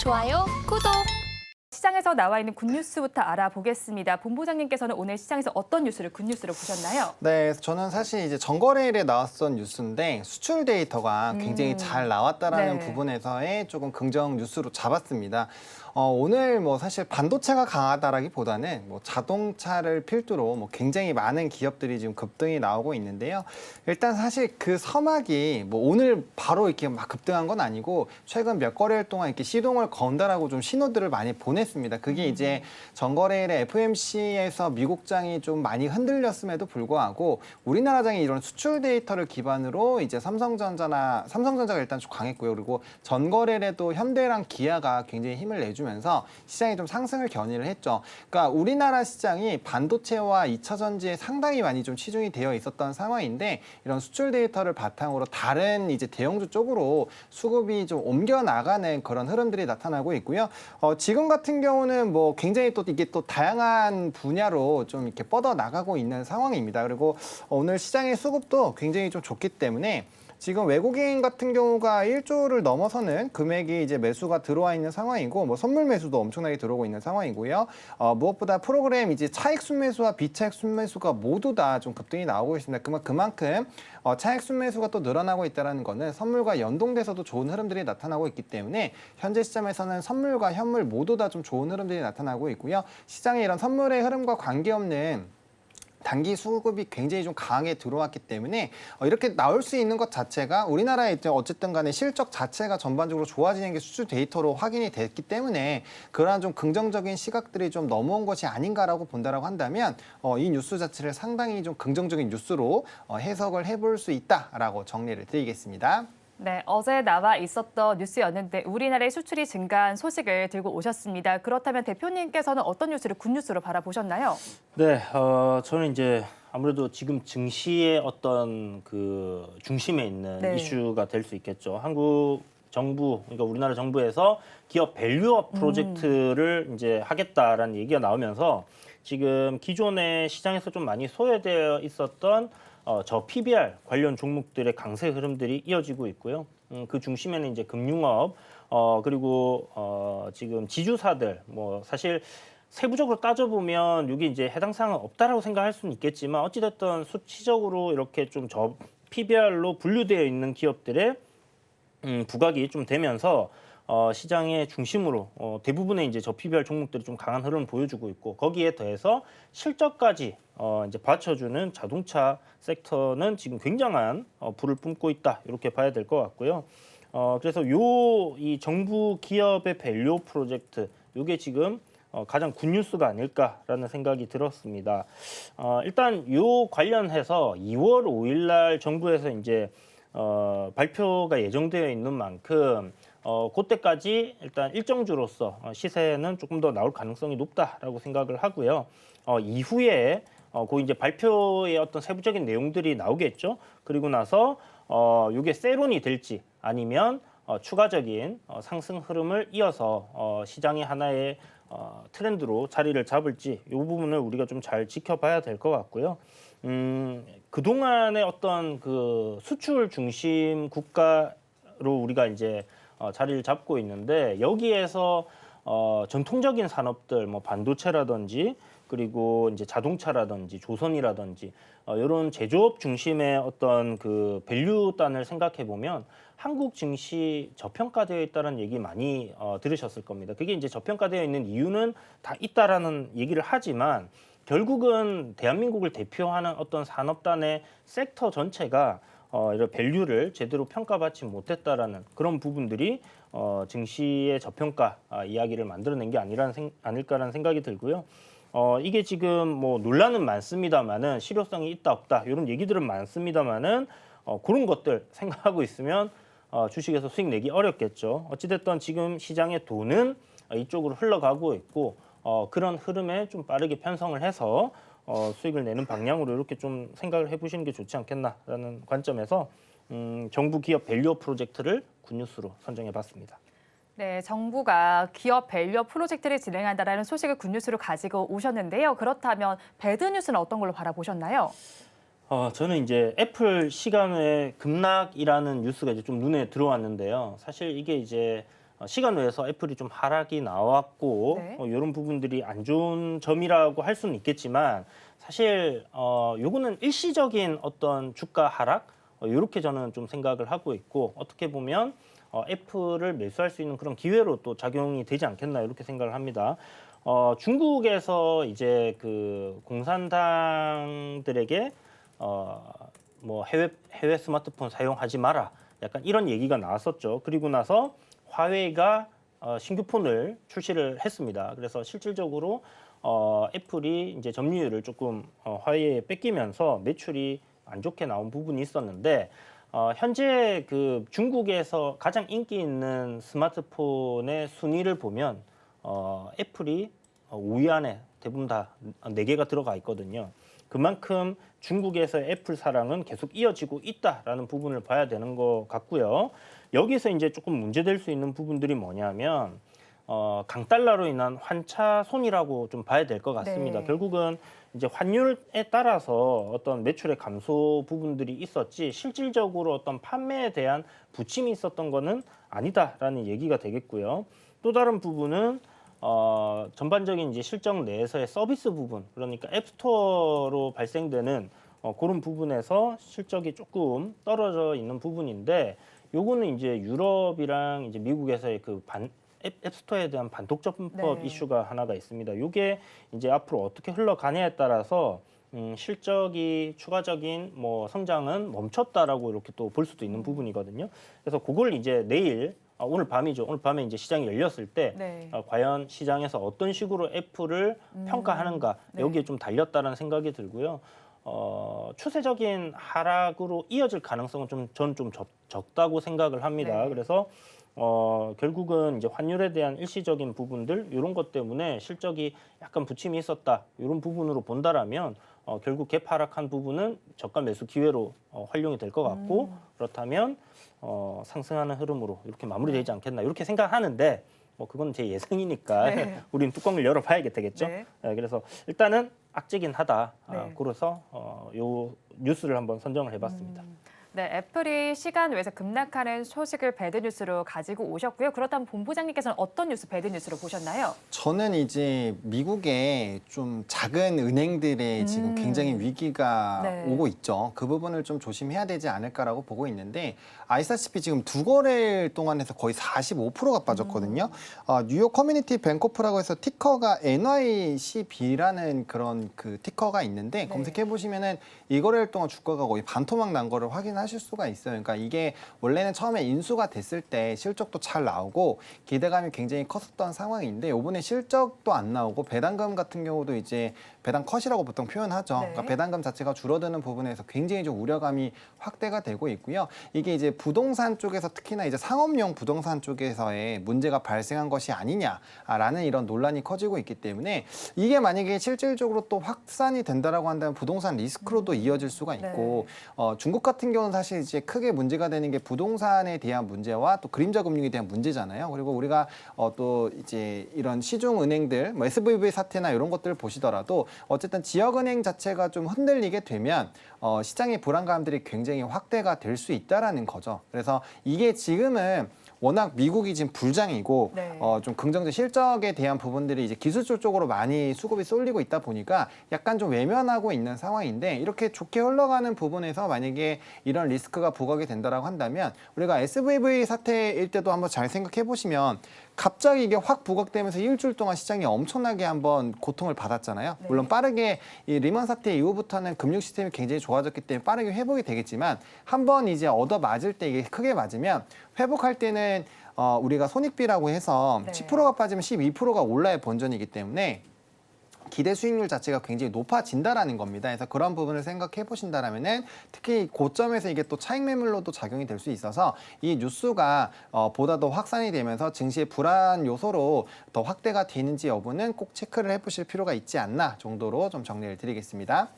좋아요, 구독. 시장에서 나와 있는 굿뉴스부터 알아보겠습니다. 본부장님께서는 오늘 시장에서 어떤 뉴스를 굿뉴스로 보셨나요? 네, 저는 사실 이제 전거래일에 나왔던 뉴스인데 수출 데이터가 굉장히 잘 나왔다라는 네. 부분에서의 조금 긍정 뉴스로 잡았습니다. 오늘 뭐 사실 반도체가 강하다라기보다는 뭐 자동차를 필두로 뭐 굉장히 많은 기업들이 지금 급등이 나오고 있는데요. 일단 사실 그 서막이 뭐 오늘 바로 이렇게 막 급등한 건 아니고 최근 몇 거래일 동안 이렇게 시동을 건다라고 좀 신호들을 많이 보냈습니다. 그게 이제 전거래일에 FOMC에서 미국장이 좀 많이 흔들렸음에도 불구하고 우리나라장이 이런 수출 데이터를 기반으로 이제 삼성전자가 일단 좀 강했고요. 그리고 전거래일에도 현대랑 기아가 굉장히 힘을 내주면서 시장이 좀 상승을 견인을 했죠. 그러니까 우리나라 시장이 반도체와 2차 전지에 상당히 많이 좀 치중이 되어 있었던 상황인데 이런 수출 데이터를 바탕으로 다른 이제 대형주 쪽으로 수급이 좀 옮겨 나가는 그런 흐름들이 나타나고 있고요. 지금 같은 경우는 뭐 굉장히 또 이게 또 다양한 분야로 좀 이렇게 뻗어 나가고 있는 상황입니다. 그리고 오늘 시장의 수급도 굉장히 좀 좋기 때문에 지금 외국인 같은 경우가 1조를 넘어서는 금액이 이제 매수가 들어와 있는 상황이고, 뭐 선물 매수도 엄청나게 들어오고 있는 상황이고요. 무엇보다 프로그램 이제 차익 순매수와 비차익 순매수가 모두 다 좀 급등이 나오고 있습니다. 그만큼 차익 순매수가 또 늘어나고 있다는 거는 선물과 연동돼서도 좋은 흐름들이 나타나고 있기 때문에 현재 시점에서는 선물과 현물 모두 다 좀 좋은 흐름들이 나타나고 있고요. 시장에 이런 선물의 흐름과 관계없는 단기 수급이 굉장히 좀 강하게 들어왔기 때문에 이렇게 나올 수 있는 것 자체가 우리나라의 어쨌든 간에 실적 자체가 전반적으로 좋아지는 게 수출 데이터로 확인이 됐기 때문에 그러한 좀 긍정적인 시각들이 좀 넘어온 것이 아닌가라고 본다라고 한다면 이 뉴스 자체를 상당히 좀 긍정적인 뉴스로 해석을 해볼 수 있다라고 정리를 드리겠습니다. 네, 어제 나와 있었던 뉴스였는데 우리나라의 수출이 증가한 소식을 들고 오셨습니다. 그렇다면 대표님께서는 어떤 뉴스를 굿뉴스로 바라보셨나요? 네, 저는 이제 아무래도 지금 증시의 어떤 그 중심에 있는 네. 이슈가 될 수 있겠죠. 한국 정부, 그러니까 우리나라 정부에서 기업 밸류업 프로젝트를 이제 하겠다라는 얘기가 나오면서 지금 기존의 시장에서 좀 많이 소외되어 있었던 저 PBR 관련 종목들의 강세 흐름들이 이어지고 있고요. 그 중심에는 이제 금융업, 그리고 지금 지주사들, 뭐 사실 세부적으로 따져보면 이게 이제 해당 사항은 없다라고 생각할 수는 있겠지만 어찌됐든 수치적으로 이렇게 좀 저 PBR로 분류되어 있는 기업들의 부각이 좀 되면서 시장의 중심으로 대부분의 이제 저 PBR 종목들이 좀 강한 흐름을 보여주고 있고 거기에 더해서 실적까지 이제 받쳐주는 자동차 섹터는 지금 굉장한 불을 뿜고 있다 이렇게 봐야 될 것 같고요. 그래서 이 정부 기업의 밸류 프로젝트 요게 지금 가장 굿뉴스가 아닐까라는 생각이 들었습니다. 일단 요 관련해서 2월 5일 날 정부에서 이제 발표가 예정되어 있는 만큼 그때까지 일단 일정주로서 시세는 조금 더 나올 가능성이 높다라고 생각을 하고요. 이후에 그 이제 발표의 어떤 세부적인 내용들이 나오겠죠. 그리고 나서 이게 세론이 될지 아니면 추가적인 상승 흐름을 이어서 시장의 하나의 트렌드로 자리를 잡을지 이 부분을 우리가 좀 잘 지켜봐야 될 것 같고요. 그동안의 어떤 그 수출 중심 국가로 우리가 이제 자리를 잡고 있는데 여기에서 전통적인 산업들 뭐 반도체라든지 그리고 이제 자동차라든지 조선이라든지 이런 제조업 중심의 어떤 그 밸류단을 생각해 보면 한국 증시 저평가되어 있다는 얘기 많이 들으셨을 겁니다. 그게 이제 저평가되어 있는 이유는 다 있다라는 얘기를 하지만 결국은 대한민국을 대표하는 어떤 산업단의 sek터 전체가 이런 밸류를 제대로 평가받지 못했다라는 그런 부분들이 증시의 저평가 이야기를 만들어낸 게 아닐까라는 생각이 들고요. 이게 지금 뭐 논란은 많습니다만은 실효성이 있다 없다 이런 얘기들은 많습니다만은 그런 것들 생각하고 있으면 주식에서 수익 내기 어렵겠죠. 어찌됐든 지금 시장의 돈은 이쪽으로 흘러가고 있고 그런 흐름에 좀 빠르게 편성을 해서 수익을 내는 방향으로 이렇게 좀 생각을 해보시는 게 좋지 않겠나라는 관점에서 정부 기업 밸류업 프로젝트를 굿뉴스로 선정해봤습니다. 네, 정부가 기업 밸류업 프로젝트를 진행한다는 소식을 굿뉴스로 가지고 오셨는데요. 그렇다면 배드뉴스는 어떤 걸로 바라보셨나요? 저는 이제 애플 시간외 급락이라는 뉴스가 이제 좀 눈에 들어왔는데요. 사실 이게 이제 시간 외에서 애플이 좀 하락이 나왔고 네. 이런 부분들이 안 좋은 점이라고 할 수는 있겠지만 사실 요거는 일시적인 어떤 주가 하락 이렇게 저는 좀 생각을 하고 있고 어떻게 보면 애플을 매수할 수 있는 그런 기회로 또 작용이 되지 않겠나 이렇게 생각을 합니다. 중국에서 이제 그 공산당들에게 뭐 해외 스마트폰 사용하지 마라. 약간 이런 얘기가 나왔었죠. 그리고 나서 화웨이가 신규 폰을 출시를 했습니다. 그래서 실질적으로 애플이 이제 점유율을 조금 화웨이에 뺏기면서 매출이 안 좋게 나온 부분이 있었는데 현재 그 중국에서 가장 인기 있는 스마트폰의 순위를 보면 애플이 5위 안에 대부분 다 4개가 들어가 있거든요. 그만큼 중국에서의 애플 사랑은 계속 이어지고 있다라는 부분을 봐야 되는 것 같고요. 여기서 이제 조금 문제될 수 있는 부분들이 뭐냐면 강달러로 인한 환차손이라고 좀 봐야 될 것 같습니다. 네. 결국은 이제 환율에 따라서 어떤 매출의 감소 부분들이 있었지 실질적으로 어떤 판매에 대한 부침이 있었던 거는 아니다라는 얘기가 되겠고요. 또 다른 부분은 전반적인 이제 실적 내에서의 서비스 부분, 그러니까 앱스토어로 발생되는 그런 부분에서 실적이 조금 떨어져 있는 부분인데, 요거는 이제 유럽이랑 이제 미국에서의 그 앱스토어에 대한 반독점법 네. 이슈가 하나가 있습니다. 요게 이제 앞으로 어떻게 흘러가냐에 따라서 실적이 추가적인 뭐 성장은 멈췄다라고 이렇게 또 볼 수도 있는 부분이거든요. 그래서 그걸 이제 내일 오늘 밤이죠. 오늘 밤에 이제 시장이 열렸을 때 네. 과연 시장에서 어떤 식으로 애플을 평가하는가 네. 여기에 좀 달렸다는 생각이 들고요. 추세적인 하락으로 이어질 가능성은 저는 좀 적다고 생각을 합니다. 네. 그래서 결국은 이제 환율에 대한 일시적인 부분들 이런 것 때문에 실적이 약간 부침이 있었다 이런 부분으로 본다라면 결국 갭 하락한 부분은 저가 매수 기회로 활용이 될 것 같고 그렇다면 상승하는 흐름으로 이렇게 마무리되지 않겠나 이렇게 생각하는데 뭐 그건 제 예상이니까 네. 우리는 뚜껑을 열어봐야 되겠죠. 네. 그래서 일단은 악재긴 하다. 네. 그래서 요 뉴스를 한번 선정을 해봤습니다. 네, 애플이 시간 외에서 급락하는 소식을 배드뉴스로 가지고 오셨고요. 그렇다면 본부장님께서는 어떤 뉴스 배드뉴스로 보셨나요? 저는 이제 미국의 좀 작은 은행들의 지금 굉장히 위기가 네. 오고 있죠. 그 부분을 좀 조심해야 되지 않을까라고 보고 있는데 아시다시피 지금 두 거래일 동안에서 거의 45%가 빠졌거든요. 뉴욕 커뮤니티 뱅코프라고 해서 티커가 NYCB라는 그런 그 티커가 있는데 네. 검색해 보시면은 이 거래일 동안 주가가 거의 반토막 난 거를 확인하실 수가 있어요. 그러니까 이게 원래는 처음에 인수가 됐을 때 실적도 잘 나오고 기대감이 굉장히 컸었던 상황인데 이번에 실적도 안 나오고 배당금 같은 경우도 이제 배당 컷이라고 보통 표현하죠. 네. 그러니까 배당금 자체가 줄어드는 부분에서 굉장히 좀 우려감이 확대가 되고 있고요. 이게 이제 부동산 쪽에서 특히나 이제 상업용 부동산 쪽에서의 문제가 발생한 것이 아니냐라는 이런 논란이 커지고 있기 때문에 이게 만약에 실질적으로 또 확산이 된다라고 한다면 부동산 리스크로도 이어질 수가 있고 중국 같은 경우는 사실 이제 크게 문제가 되는 게 부동산에 대한 문제와 또 그림자 금융에 대한 문제잖아요. 그리고 우리가 또 이제 이런 시중 은행들, 뭐 SVB 사태나 이런 것들을 보시더라도 어쨌든 지역은행 자체가 좀 흔들리게 되면 시장의 불안감들이 굉장히 확대가 될 수 있다라는 거죠. 그래서 이게 지금은 워낙 미국이 지금 불장이고 네. 좀 긍정적 실적에 대한 부분들이 이제 기술주 쪽으로 많이 수급이 쏠리고 있다 보니까 약간 좀 외면하고 있는 상황인데 이렇게 좋게 흘러가는 부분에서 만약에 이런 리스크가 부각이 된다라고 한다면 우리가 SVB 사태일 때도 한번 잘 생각해 보시면 갑자기 이게 확 부각되면서 일주일 동안 시장이 엄청나게 한번 고통을 받았잖아요. 네. 물론 빠르게 이 리먼 사태 이후부터는 금융 시스템이 굉장히 좋아졌기 때문에 빠르게 회복이 되겠지만 한번 이제 얻어 맞을 때 이게 크게 맞으면 회복할 때는 우리가 손익비라고 해서 네. 10%가 빠지면 12%가 올라야 본전이기 때문에 기대 수익률 자체가 굉장히 높아진다라는 겁니다. 그래서 그런 부분을 생각해 보신다라면은 특히 고점에서 이게 또 차익 매물로도 작용이 될 수 있어서 이 뉴스가 보다 더 확산이 되면서 증시의 불안 요소로 더 확대가 되는지 여부는 꼭 체크를 해보실 필요가 있지 않나 정도로 좀 정리를 드리겠습니다.